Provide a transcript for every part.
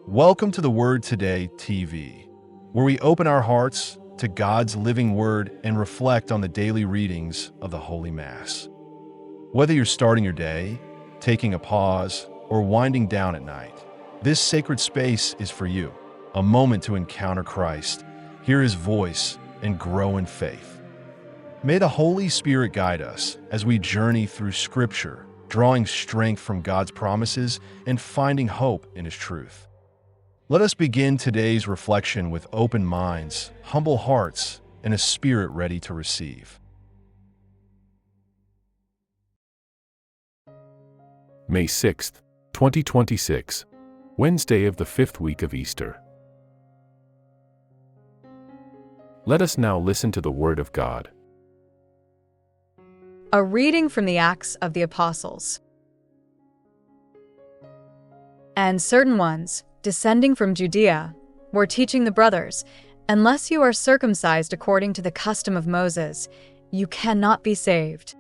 Welcome to the Word Today TV, where we open our hearts to God's living Word and reflect on the daily readings of the Holy Mass. Whether you're starting your day, taking a pause, or winding down at night, this sacred space is for you, a moment to encounter Christ, hear His voice, and grow in faith. May the Holy Spirit guide us as we journey through Scripture, drawing strength from God's promises and finding hope in His truth. Let us begin today's reflection with open minds, humble hearts, and a spirit ready to receive. May 6th, 2026, Wednesday of the 5th week of Easter. Let us now listen to the Word of God. A reading from the Acts of the Apostles. And certain ones, descending from Judea, were teaching the brothers, "Unless you are circumcised according to the custom of Moses, you cannot be saved."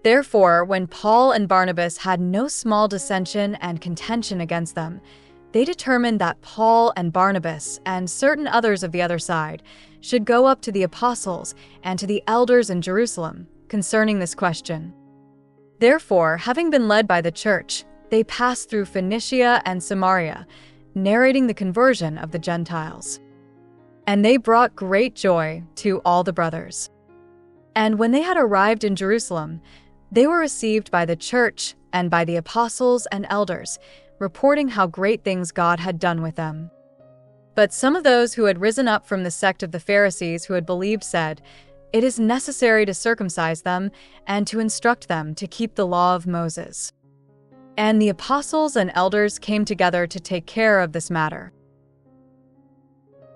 Therefore, when Paul and Barnabas had no small dissension and contention against them, they determined that Paul and Barnabas and certain others of the other side should go up to the apostles and to the elders in Jerusalem concerning this question. Therefore, having been led by the church, they passed through Phoenicia and Samaria, narrating the conversion of the Gentiles. And they brought great joy to all the brothers. And when they had arrived in Jerusalem, they were received by the church and by the apostles and elders, reporting how great things God had done with them. But some of those who had risen up from the sect of the Pharisees who had believed said, "It is necessary to circumcise them and to instruct them to keep the law of Moses." And the apostles and elders came together to take care of this matter.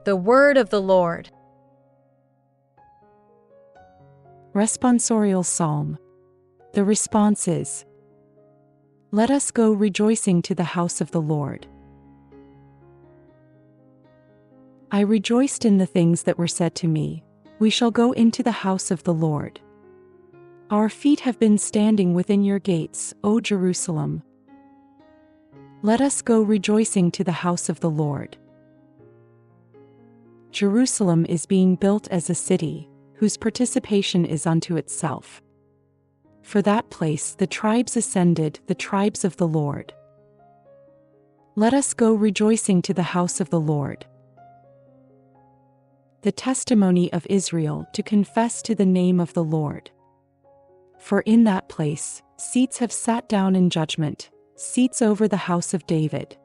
The Word of the Lord. Responsorial Psalm. The response is, "Let us go rejoicing to the house of the Lord." I rejoiced in the things that were said to me, "We shall go into the house of the Lord." Our feet have been standing within your gates, O Jerusalem. Let us go rejoicing to the house of the Lord. Jerusalem is being built as a city, whose participation is unto itself. For that place the tribes ascended, the tribes of the Lord. Let us go rejoicing to the house of the Lord. The testimony of Israel to confess to the name of the Lord. For in that place seats have sat down in judgment, seats over the house of David.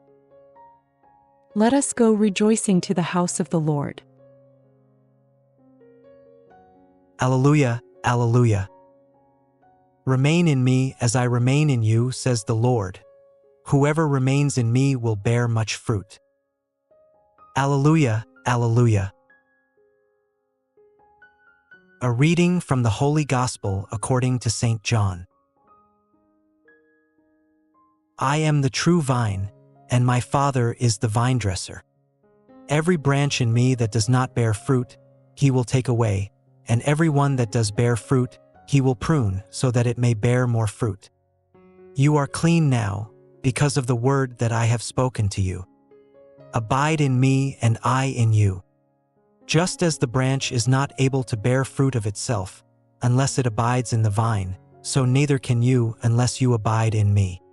Let us go rejoicing to the house of the Lord. Alleluia, alleluia. Remain in me as I remain in you, says the Lord. Whoever remains in me will bear much fruit. Alleluia, alleluia. A reading from the Holy Gospel according to St. John. I am the true vine, and my Father is the vine-dresser. Every branch in me that does not bear fruit, He will take away, and every one that does bear fruit, He will prune, so that it may bear more fruit. You are clean now, because of the word that I have spoken to you. Abide in me, and I in you. Just as the branch is not able to bear fruit of itself, unless it abides in the vine, so neither can you unless you abide in me.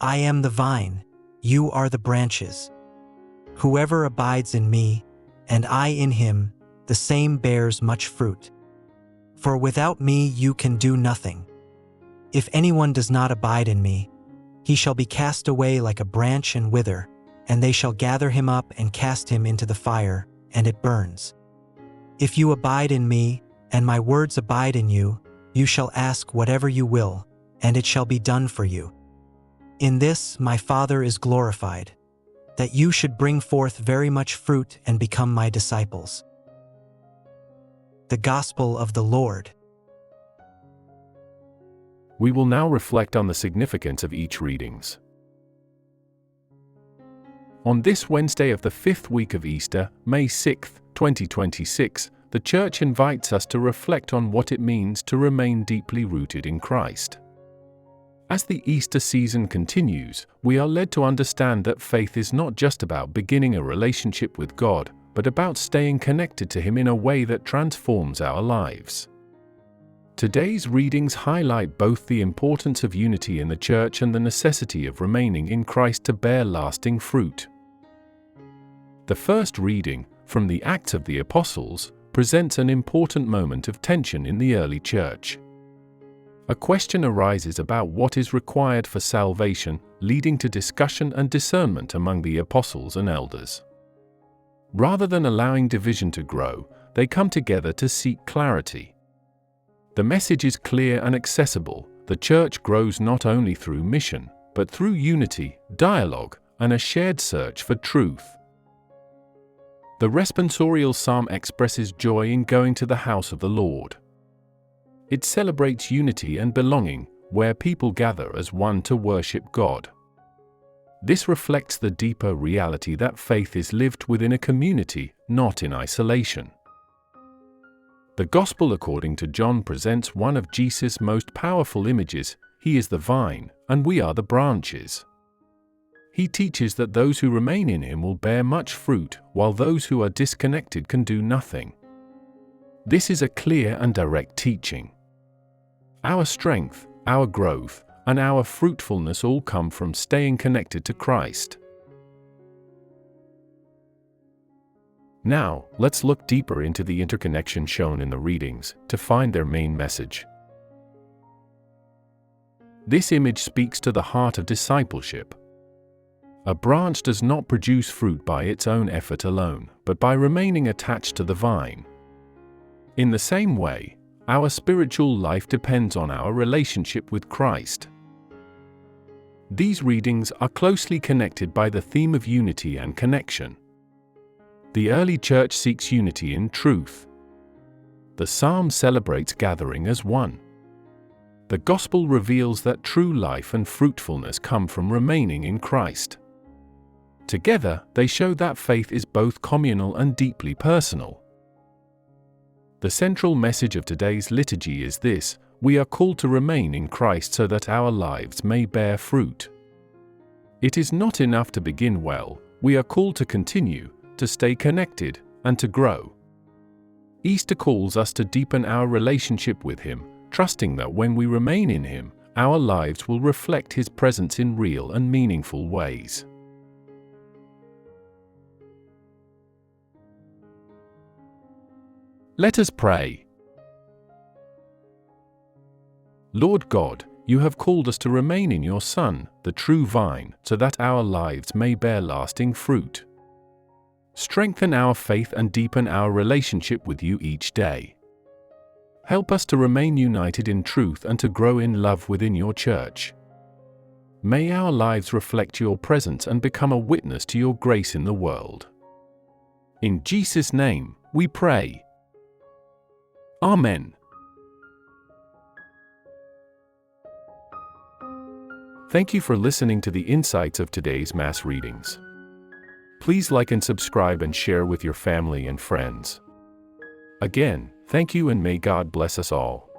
I am the vine, you are the branches. Whoever abides in me, and I in him, the same bears much fruit. For without me you can do nothing. If anyone does not abide in me, he shall be cast away like a branch and wither, and they shall gather him up and cast him into the fire, and it burns. If you abide in me, and my words abide in you, you shall ask whatever you will, and it shall be done for you. In this my Father is glorified, that you should bring forth very much fruit and become my disciples. The Gospel of the Lord. We will now reflect on the significance of each readings. On this Wednesday of the 5th week of Easter, May 6th, 2026, the Church invites us to reflect on what it means to remain deeply rooted in Christ. As the Easter season continues, we are led to understand that faith is not just about beginning a relationship with God, but about staying connected to Him in a way that transforms our lives. Today's readings highlight both the importance of unity in the Church and the necessity of remaining in Christ to bear lasting fruit. The first reading, from the Acts of the Apostles, presents an important moment of tension in the early Church. A question arises about what is required for salvation, leading to discussion and discernment among the apostles and elders. Rather than allowing division to grow, they come together to seek clarity. The message is clear and accessible. The Church grows not only through mission, but through unity, dialogue, and a shared search for truth. The responsorial psalm expresses joy in going to the house of the Lord. It celebrates unity and belonging, where people gather as one to worship God. This reflects the deeper reality that faith is lived within a community, not in isolation. The Gospel according to John presents one of Jesus' most powerful images. He is the vine, and we are the branches. He teaches that those who remain in Him will bear much fruit, while those who are disconnected can do nothing. This is a clear and direct teaching. Our strength, our growth, and our fruitfulness all come from staying connected to Christ. Now, let's look deeper into the interconnection shown in the readings to find their main message. This image speaks to the heart of discipleship. A branch does not produce fruit by its own effort alone, but by remaining attached to the vine. In the same way, our spiritual life depends on our relationship with Christ. These readings are closely connected by the theme of unity and connection. The early Church seeks unity in truth. The Psalm celebrates gathering as one. The Gospel reveals that true life and fruitfulness come from remaining in Christ. Together, they show that faith is both communal and deeply personal. The central message of today's liturgy is this: we are called to remain in Christ so that our lives may bear fruit. It is not enough to begin well, we are called to continue, to stay connected, and to grow. Easter calls us to deepen our relationship with Him, trusting that when we remain in Him, our lives will reflect His presence in real and meaningful ways. Let us pray. Lord God, You have called us to remain in Your Son, the true vine, so that our lives may bear lasting fruit. Strengthen our faith and deepen our relationship with You each day. Help us to remain united in truth and to grow in love within Your Church. May our lives reflect Your presence and become a witness to Your grace in the world. In Jesus' name, we pray. Amen. Thank you for listening to the insights of today's Mass readings. Please like and subscribe and share with your family and friends. Again, thank you and may God bless us all.